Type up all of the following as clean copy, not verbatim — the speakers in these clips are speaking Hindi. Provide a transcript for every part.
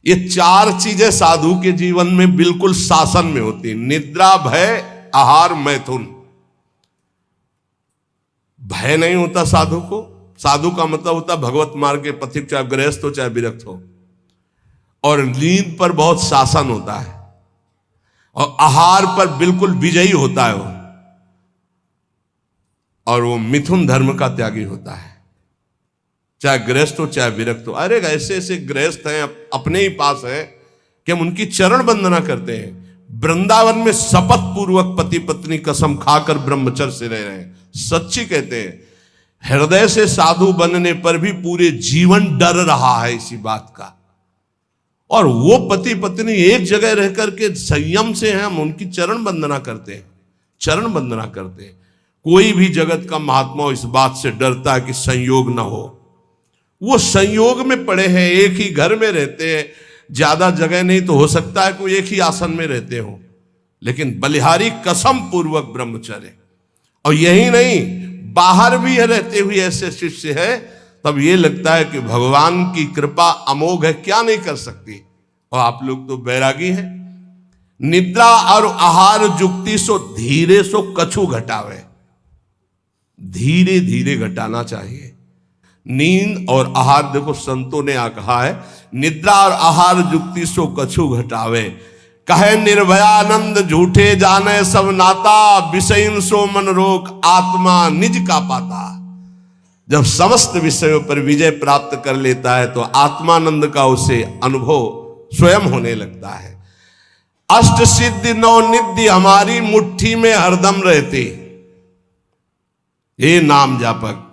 ये चार चीजें साधु के जीवन में बिल्कुल शासन में होती है। निद्रा, भय, आहार, मैथुन। भय नहीं होता साधु को। साधु का मतलब होता है भगवत मार्ग के पथिक, चाहे गृहस्थ हो चाहे विरक्त हो। और नींद पर बहुत शासन होता है और आहार पर बिल्कुल विजयी होता है वो। और वो मिथुन धर्म का त्यागी होता है, चाहे गृहस्थ हो चाहे विरक्त हो। अरे ऐसे ऐसे गृहस्थ हैं अपने ही पास हैं कि हम उनकी चरण वंदना करते हैं। वृंदावन में शपथ पूर्वक पति पत्नी कसम खाकर ब्रह्मचर्य से रह रहे हैं। सच्ची कहते हैं, हृदय से साधु बनने पर भी पूरे जीवन डर रहा है इसी बात का। और वो पति पत्नी एक जगह रह करके संयम से हैं, हम उनकी चरण वंदना करते हैं, चरण वंदना करते हैं। कोई भी जगत का महात्मा इस बात से डरता है कि संयोग ना हो। वो संयोग में पड़े हैं, एक ही घर में रहते हैं, ज्यादा जगह नहीं तो हो सकता है कोई एक ही आसन में रहते हो, लेकिन बलिहारी कसम पूर्वक ब्रह्मचर्य। और यही नहीं, बाहर भी रहते हुए ऐसे शिष्य है, तब ये लगता है कि भगवान की कृपा अमोघ है, क्या नहीं कर सकती। और आप लोग तो बैरागी हैं। निद्रा और आहार जुक्ति सो धीरे सो कछु घटावे। धीरे धीरे घटाना चाहिए। नींद और आहार, देखो संतों ने कहा है, निद्रा और आहार जुक्ति सो कछु घटावे। कहे निर्भयानंद झूठे जाने सब नाता, विषयन सो मन रोक आत्मा निज का पाता। जब समस्त विषयों पर विजय प्राप्त कर लेता है तो आत्मानंद का उसे अनुभव स्वयं होने लगता है। अष्ट सिद्धि नौ निधि हमारी मुट्ठी में हरदम रहती। ये नाम जापक,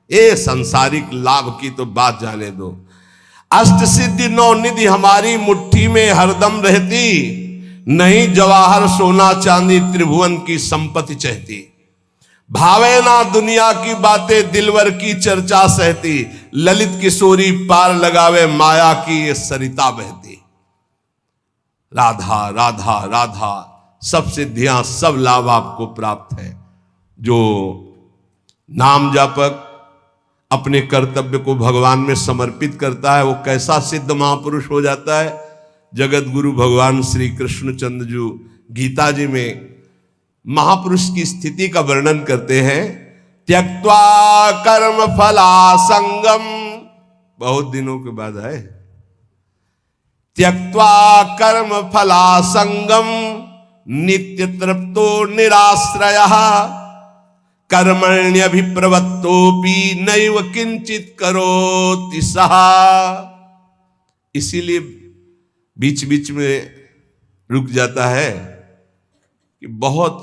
ये सांसारिक लाभ की तो बात जाने दो। अष्ट सिद्धि नौ निधि हमारी मुट्ठी में हरदम रहती, नहीं जवाहर सोना चांदी त्रिभुवन की संपत्ति चाहती। भावे ना दुनिया की बातें दिलवर की चर्चा सहती, ललित किशोरी पार लगावे माया की ये सरिता बहती। राधा राधा राधा, सब सिद्धियां सब लाभ आपको प्राप्त है। जो नाम जापक अपने कर्तव्य को भगवान में समर्पित करता है, वो कैसा सिद्ध महापुरुष हो जाता है। जगत गुरु भगवान श्री कृष्णचंद्र जी गीता जी में महापुरुष की स्थिति का वर्णन करते हैं। त्यक्त्वा कर्म फलासंगम, बहुत दिनों के बाद है, त्यक्त्वा कर्म फलासंगम नित्य तृप्तो निराश्रयः, कर्मण्यभिप्रवृत्तोपि नैव किंचित करोति सः। इसीलिए बीच बीच में रुक जाता है कि बहुत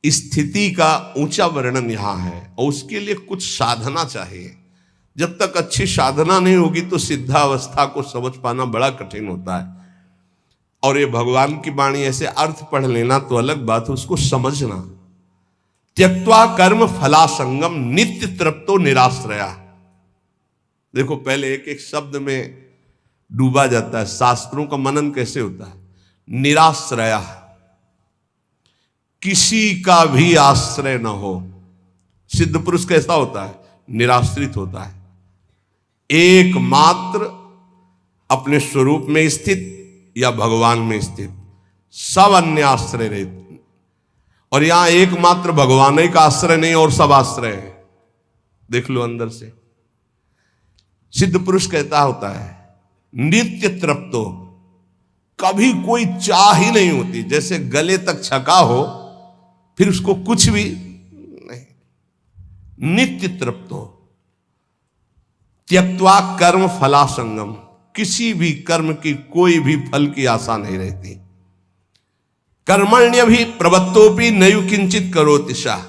स्थिति का ऊंचा वर्णन यहां है और उसके लिए कुछ साधना चाहिए। जब तक अच्छी साधना नहीं होगी तो सिद्धावस्था को समझ पाना बड़ा कठिन होता है। और ये भगवान की वाणी ऐसे अर्थ पढ़ लेना तो अलग बात है, उसको समझना। त्यक्त्वा कर्म फलासंगम नित्य तृप्तो निराश्रया। देखो पहले एक एक शब्द में डूबा जाता है। शास्त्रों का मनन कैसे होता है? निराश्रया, किसी का भी आश्रय न हो। सिद्ध पुरुष कैसा होता है? निराश्रित होता है, एकमात्र अपने स्वरूप में स्थित या भगवान में स्थित, सब अन्य आश्रय रहते। और यहां एकमात्र भगवान ही का आश्रय नहीं और सब आश्रय है। देख लो अंदर से। सिद्ध पुरुष कहता होता है नित्य तृप्तो, कभी कोई चाह ही नहीं होती। जैसे गले तक छका हो फिर उसको कुछ भी नहीं। नित्य तृप्तो, त्यक्त्वा कर्म फलासंगम, किसी भी कर्म की कोई भी फल की आशा नहीं रहती। कर्मण्य भी प्रवृत्तोपि नैव किंचित करोति सः,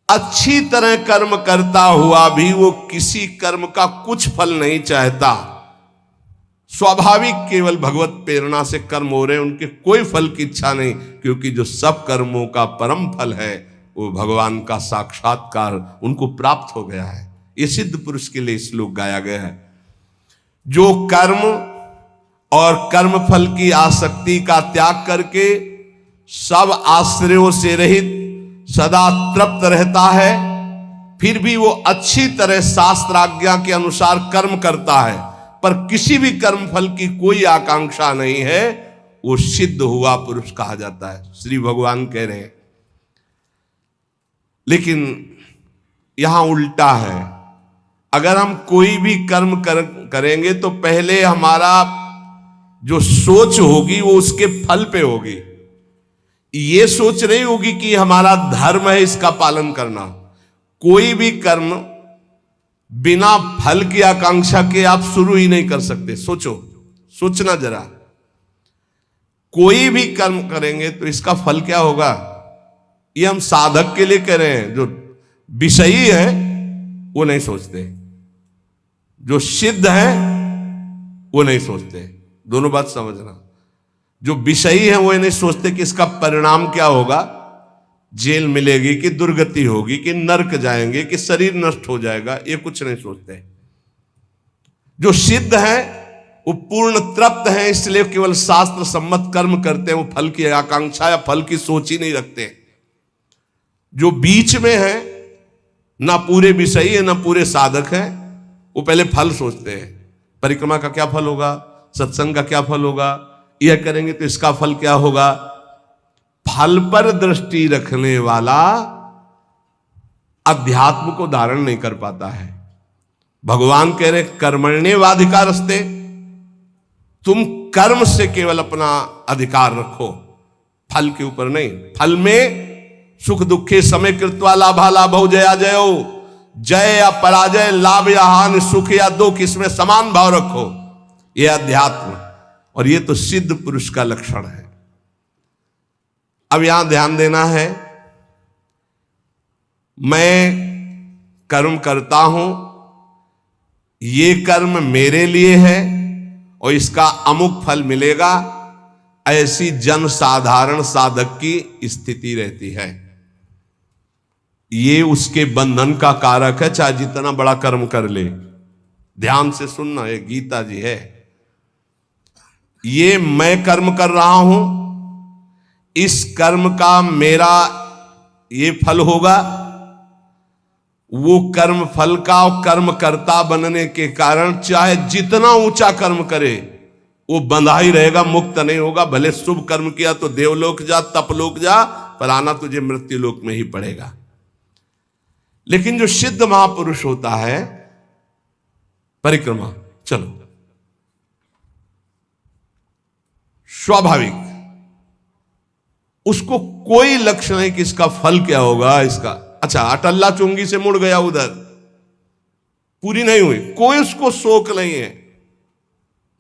अच्छी तरह कर्म करता हुआ भी वो किसी कर्म का कुछ फल नहीं चाहता। स्वाभाविक केवल भगवत प्रेरणा से कर्म हो रहे हैं, उनके कोई फल की इच्छा नहीं, क्योंकि जो सब कर्मों का परम फल है वो भगवान का साक्षात्कार उनको प्राप्त हो गया है। ये सिद्ध पुरुष के लिए श्लोक गाया गया है। जो कर्म और कर्म फल की आसक्ति का त्याग करके सब आश्रयों से रहित सदा तृप्त रहता है, फिर भी वो अच्छी तरह शास्त्राज्ञा के अनुसार कर्म करता है, पर किसी भी कर्म फल की कोई आकांक्षा नहीं है, वो सिद्ध हुआ पुरुष कहा जाता है, श्री भगवान कह रहे हैं। लेकिन यहां उल्टा है, अगर हम कोई भी कर्म करेंगे तो पहले हमारा जो सोच होगी वो उसके फल पे होगी। ये सोच नहीं होगी कि हमारा धर्म है इसका पालन करना। कोई भी कर्म बिना फल की आकांक्षा के आप शुरू ही नहीं कर सकते। सोचना जरा, कोई भी कर्म करेंगे तो इसका फल क्या होगा, ये हम साधक के लिए कह रहे हैं। जो विषयी है वो नहीं सोचते, जो सिद्ध है वो नहीं सोचते। दोनों बात समझना, जो विषयी है वो नहीं सोचते कि इसका परिणाम क्या होगा, जेल मिलेगी कि दुर्गति होगी कि नरक जाएंगे कि शरीर नष्ट हो जाएगा, ये कुछ नहीं सोचते। जो सिद्ध है वो पूर्ण तृप्त है, इसलिए केवल शास्त्र सम्मत कर्म करते हैं, वो फल की आकांक्षा या फल की सोच ही नहीं रखते। जो बीच में है, ना पूरे विषयी है ना पूरे साधक है, वो पहले फल सोचते हैं। परिक्रमा का क्या फल होगा, सत्संग का क्या फल होगा, यह करेंगे तो इसका फल क्या होगा। फल पर दृष्टि रखने वाला अध्यात्म को धारण नहीं कर पाता है। भगवान कह रहे कर्मण्येवाधिकारस्ते, तुम कर्म से केवल अपना अधिकार रखो, फल के ऊपर नहीं। फल में सुख दुखे समय कृत्वा लाभा लाभो जया जयो, जय या पराजय, लाभ या हानि, सुख या दुख, इसमें समान भाव रखो। यह अध्यात्म, और यह तो सिद्ध पुरुष का लक्षण है। अब यहां ध्यान देना है, मैं कर्म करता हूं, ये कर्म मेरे लिए है और इसका अमुक फल मिलेगा, ऐसी जन साधारण साधक की स्थिति रहती है। ये उसके बंधन का कारक है, चाहे जितना बड़ा कर्म कर ले। ध्यान से सुनना, ये गीता जी है। ये मैं कर्म कर रहा हूं, इस कर्म का मेरा ये फल होगा, वो कर्म फल का और कर्म कर्ता बनने के कारण चाहे जितना ऊंचा कर्म करे वो बंधा ही रहेगा, मुक्त नहीं होगा। भले शुभ कर्म किया तो देवलोक जा, तपलोक जा, पर आना तुझे मृत्यु लोक में ही पड़ेगा। लेकिन जो सिद्ध महापुरुष होता है, परिक्रमा चलो स्वाभाविक, उसको कोई लक्ष्य नहीं कि इसका फल क्या होगा। इसका अच्छा अटल्ला चुंगी से मुड़ गया, उधर पूरी नहीं हुई, कोई उसको शोक नहीं है,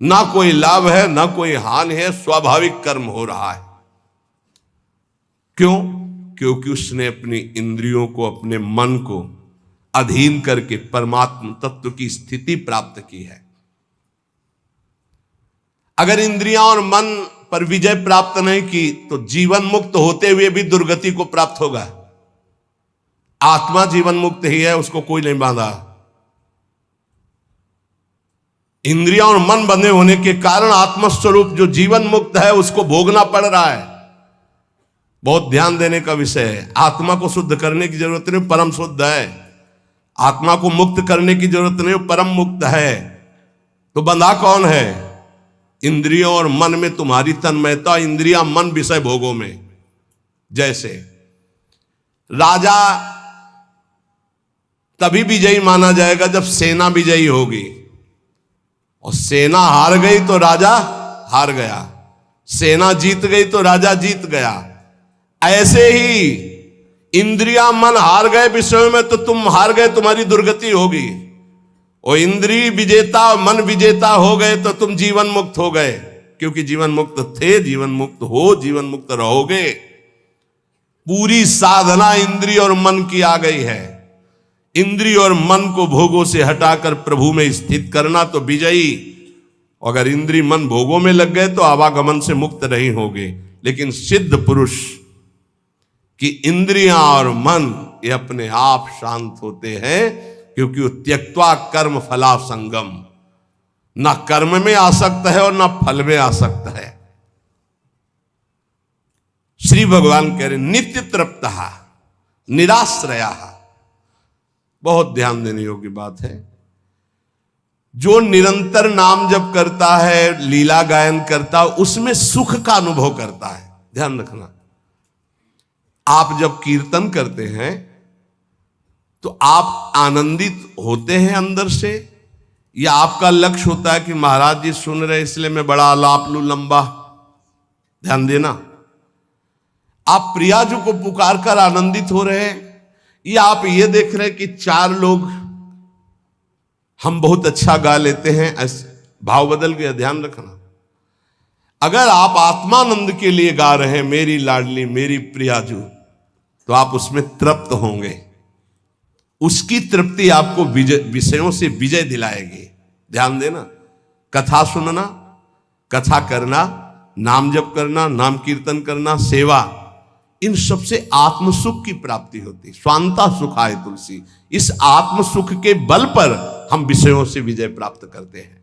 ना कोई लाभ है ना कोई हानि है, स्वाभाविक कर्म हो रहा है। क्यों? क्योंकि उसने अपनी इंद्रियों को, अपने मन को अधीन करके परमात्म तत्व की स्थिति प्राप्त की है। अगर इंद्रियां और मन पर विजय प्राप्त नहीं की तो जीवन मुक्त होते हुए भी दुर्गति को प्राप्त होगा। आत्मा जीवन मुक्त ही है, उसको कोई नहीं बांधा। इंद्रियां और मन बंधे होने के कारण आत्मस्वरूप जो जीवन मुक्त है उसको भोगना पड़ रहा है। बहुत ध्यान देने का विषय है। आत्मा को शुद्ध करने की जरूरत नहीं, परम शुद्ध है। आत्मा को मुक्त करने की जरूरत नहीं, परम मुक्त है। तो बंधा कौन है? इंद्रियों और मन में तुम्हारी तन्मयता, इंद्रियां मन विषय भोगों में। जैसे राजा तभी विजयी माना जाएगा जब सेना विजयी होगी, और सेना हार गई तो राजा हार गया, सेना जीत गई तो राजा जीत गया। ऐसे ही इंद्रियां मन हार गए विषयों में तो तुम हार गए, तुम्हारी दुर्गति होगी। और इंद्रिय विजेता मन विजेता हो गए तो तुम जीवन मुक्त हो गए, क्योंकि जीवन मुक्त थे, जीवन मुक्त हो, जीवन मुक्त रहोगे। पूरी साधना इंद्रिय और मन की आ गई है। इंद्रिय और मन को भोगों से हटाकर प्रभु में स्थित करना तो विजयी। अगर इंद्रिय मन भोगों में लग गए तो आवागमन से मुक्त नहीं होगे। लेकिन सिद्ध पुरुष की इंद्रियां और मन ये अपने आप शांत होते हैं, क्योंकि वो त्यक्त्वा कर्म फला संगम, ना कर्म में आसक्त है और ना फल में आसक्त है। श्री भगवान कह रहे नित्य तृप्तः निराश्रयः। बहुत ध्यान देने योग्य बात है। जो निरंतर नाम जप करता है, लीला गायन करता है, उसमें सुख का अनुभव करता है। ध्यान रखना, आप जब कीर्तन करते हैं तो आप आनंदित होते हैं अंदर से, या आपका लक्ष्य होता है कि महाराज जी सुन रहे इसलिए मैं बड़ा आलाप लू लंबा? ध्यान देना, आप प्रियाजू को पुकार कर आनंदित हो रहे हैं, या आप ये देख रहे हैं कि 4 लोग हम बहुत अच्छा गा लेते हैं, ऐसे भाव बदल गया। ध्यान रखना, अगर आप आत्मानंद के लिए गा रहे हैं मेरी लाडली मेरी प्रियाजू, तो आप उसमें तृप्त होंगे। उसकी तृप्ति आपको विषयों से विजय दिलाएगी। ध्यान देना, कथा सुनना, कथा करना, नाम जप करना, नाम कीर्तन करना, सेवा, इन सब से आत्मसुख की प्राप्ति होती। स्वांता सुखाय तुलसी, इस आत्मसुख के बल पर हम विषयों से विजय प्राप्त करते हैं।